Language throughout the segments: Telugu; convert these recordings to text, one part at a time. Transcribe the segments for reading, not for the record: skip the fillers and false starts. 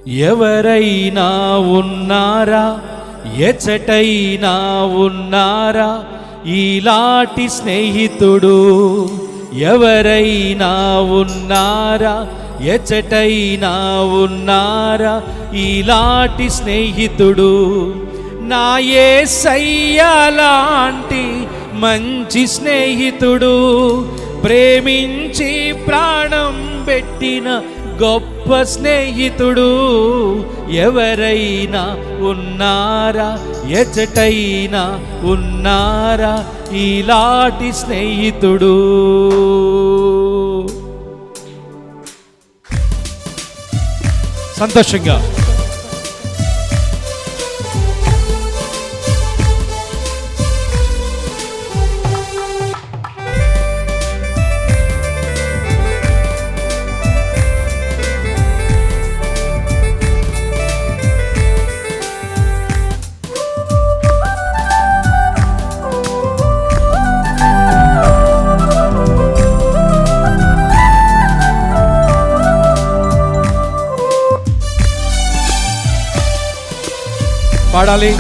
ఎవరైనా ఉన్నారా, ఎచటైనా ఉన్నారా ఇలాంటి స్నేహితుడు? ఎవరైనా ఉన్నారా, ఎచటైనా ఉన్నారా ఇలాంటి స్నేహితుడు? నా యేసయ్య లాంటి మంచి స్నేహితుడు, ప్రేమించి ప్రాణం పెట్టిన గొప్ప స్నేహితుడు. ఎవరైనా ఉన్నారా, ఎచటైనా ఉన్నారా ఇలాంటి స్నేహితుడు? సంతోషంగా పాడాలి.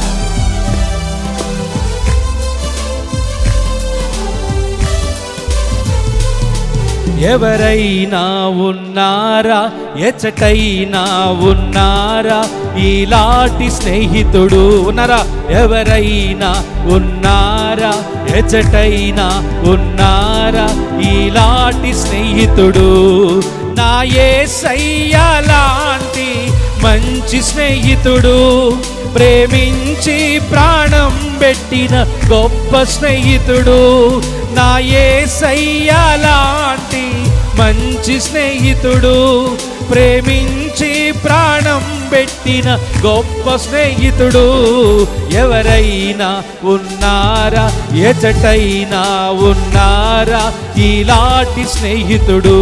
ఎవరైనా ఉన్నారా, ఎచటైనా ఉన్నారా ఇలాంటి స్నేహితుడు? ఉన్నారా? ఎవరైనా ఉన్నారా, ఎచటైనా ఉన్నారా ఇలాంటి స్నేహితుడు? నా యేసయ్య లాంటి మంచి స్నేహితుడు, ప్రేమించి ప్రాణం పెట్టిన గొప్ప స్నేహితుడు. నా యేసయ్య లాంటి మంచి స్నేహితుడు, ప్రేమించి ప్రాణం పెట్టిన గొప్ప స్నేహితుడు. ఎవరైనా ఉన్నారా, ఎచటైనా ఉన్నారా ఇలాంటి స్నేహితుడు?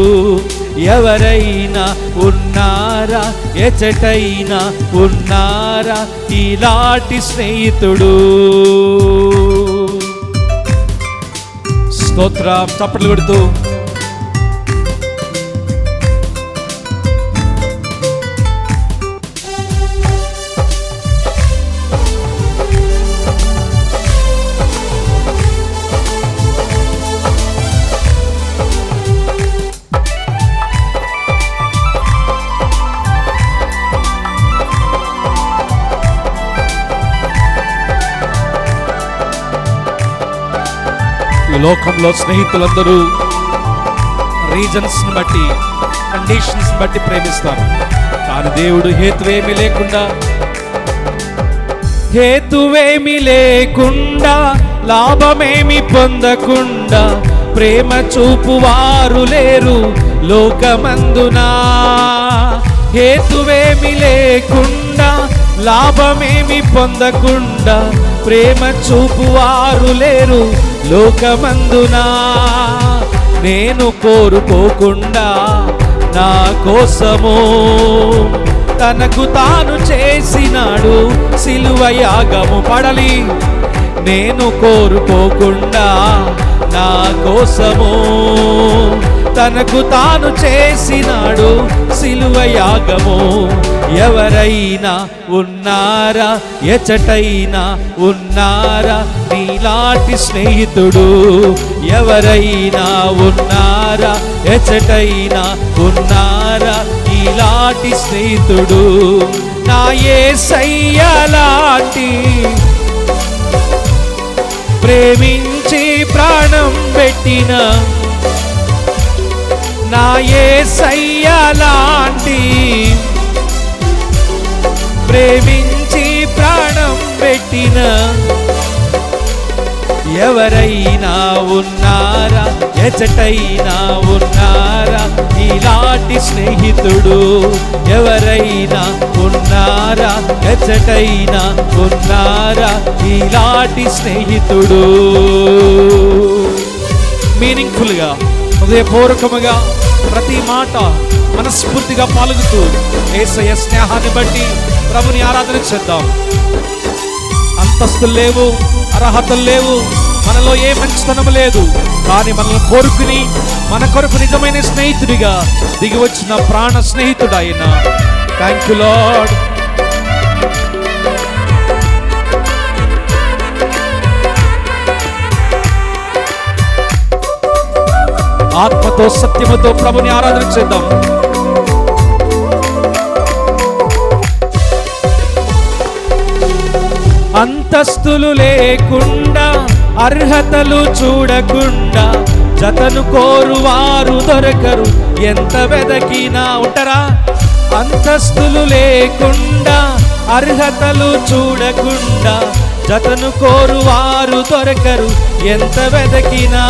ఎవరైనా ఉన్నారా, ఎచటైనా ఉన్నారా ఇలాంటి స్నేహితుడు? స్తోత్రం. చప్పట్లు కొడుతూ ఈ లోకంలో స్నేహితులందరూ రీజన్స్ బట్టి, కండిషన్స్ బట్టి ప్రేమిస్తారు. కానీ దేవుడు హేతువేమీ లేకుండా లాభమేమి పొందకుండా ప్రేమ చూపువారు లేరు లోకమందునా. హేతువేమి లేకుండా లాభమేమి పొందకుండా ప్రేమ చూపువారు లేరు లోకమందునా. నేను కోరుకోకుండా నా కోసము తనకు తాను చేసినాడు సిలువ యాగము. పడాలి. నేను కోరుకోకుండా నా కోసము తనకు తాను చేసినాడు సిలువ యాగము. ఎవరైనా ఉన్నారా, ఎచటైనా ఉన్నారా నీలాంటి స్నేహితుడు? ఎవరైనా ఉన్నారా, ఎచటైనా ఉన్నారా ఇలాంటి స్నేహితుడు? నా యేసయ్య లాంటి ప్రేమించి ప్రాణం పెట్టిన, నా యేసయ్య లాంటి ప్రేమించి ప్రాణం పెట్టిన. ఎవరైనా ఉన్నారా, ఎచటైనా ఉన్నారా ఇలాంటి స్నేహితుడు? ఎవరైనా ఉన్నారా, ఎచటైనా ఉన్నారా ఇలాంటి స్నేహితుడు? మీనింగ్ఫుల్గా, హృదయపూర్వకముగా ప్రతి మాట మనస్ఫూర్తిగా పాల్గొతూ యేసయ్య స్నేహాన్ని బట్టి ప్రభుని ఆరాధన చేద్దాం. అంతస్తులు లేవు, అర్హతలు లేవు, మనలో ఏ మంచితనం లేదు. కానీ మనల్ని కోరుకుని మన కొరకు నిజమైన స్నేహితుడిగా దిగి వచ్చిన ప్రాణ స్నేహితుడు ఆయన. Thank you lord. ఆత్మతో సత్యముతో ప్రభుని ఆరాధన చేద్దాం. అంతస్తులు లేకుండా, అర్హతలు చూడకుండా, జతను కోరువారు దొరకరు ఎంత వెదకినా. ఉంటారా? అంతస్తులు లేకుండా, అర్హతలు చూడకుండా, జతను కోరువారు దొరకరు ఎంత వెదకినా.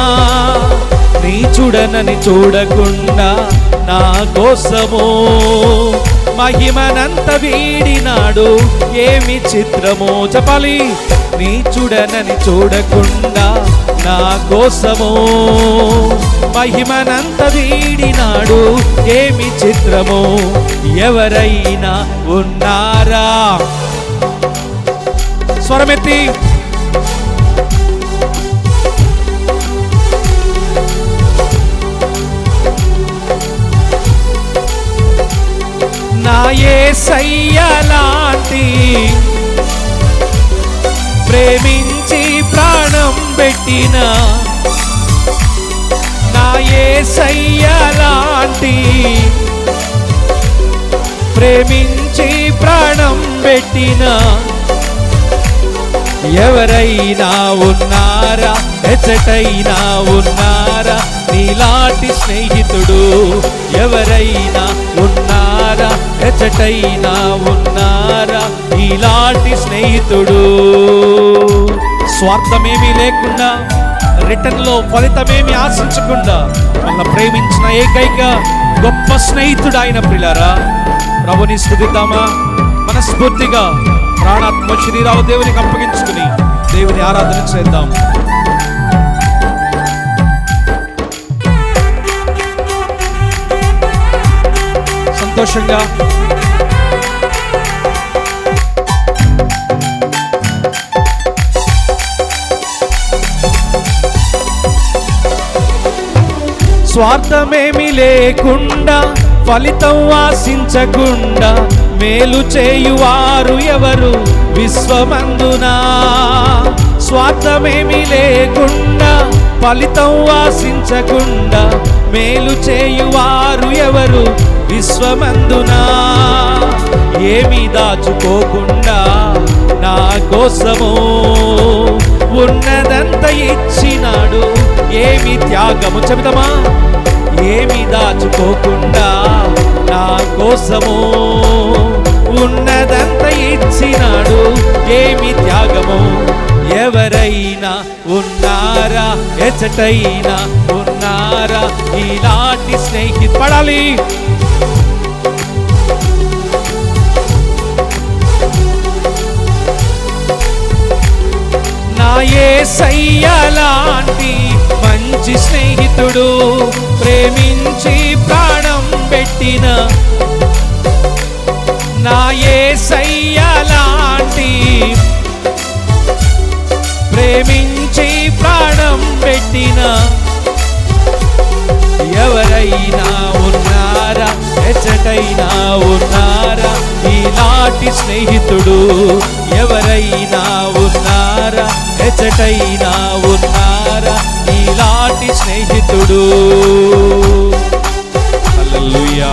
నీచుడనని చూడకుండా నా కోసము మహిమనంత వీడినాడు, ఏమి చిత్రమో. చెప్పాలి. నీచుడనని చూడకుండా నా కోసము మహిమనంత వీడినాడు, ఏమి చిత్రమో. ఎవరైనా ఉన్నారా? స్వరమెత్తి నా యేసయ్య లాంటి, ప్రేమించి ప్రాణం పెట్టిన నా యేసయ్య లాంటి, ప్రేమించి ప్రాణం పెట్టిన ఎవరైనా ఉన్నారా? ఎచ్చటైనా ఉన్నారా నీలాంటి స్నేహితుడు? ఎవరైనా ఉన్నారా? ఎచ్చటైనా ఉన్నారా నీలాంటి స్నేహితుడు? స్వార్థమేమీ లేకుండా, రిటర్న్ లో ఫలితమేమి ఆశించకుండా మన ప్రేమించిన ఏకైక గొప్ప స్నేహితుడు ఆయన. ప్రియులారా, ప్రభుని స్తుతిద్దామా? మనస్ఫూర్తిగా ప్రాణాత్మ శరీరాలు దేవునికి అప్పగించుకుని దేవుని ఆరాధన చేద్దాం. సంతోషంగా స్వార్థమేమి లేకుండా, ఫలితం ఆశించకుండా, మేలు చేయువారు ఎవరు విశ్వమందునా? స్వార్థమేమి లేకుండా, ఫలితం ఆశించకుండా, మేలు చేయువారు ఎవరు విశ్వమందునా? ఏమి దాచుకోకుండా నా కోసము ఉన్నదంతా ఇచ్చినాడు, ఏమి త్యాగము. చెబుతామా? ఏమి దాచుకోకుండా నా కోసము ఉన్నదంతా ఇచ్చినాడు, ఏమి త్యాగము. ఎవరైనా ఉన్నారా? ఎచ్చటైనా ఉన్నారా ఇలాంటి స్నేహితుడు? పడాలి. నా యేసయ్య లాంటి మంచి స్నేహితుడు, ప్రేమించి ప్రాణం పెట్టిన నా యేసయ్య లాంటి, ప్రేమించి ప్రాణం పెట్టిన ఎవరైనా ఉన్నారా? ఎచ్చటైనా ఉన్నారా ఈనాటి స్నేహితుడు? ఎవరైనా ఉన్నారా? ఎచ్చటైనా ఉన్నారా ఈనాటి స్నేహితుడు? హల్లెలూయా.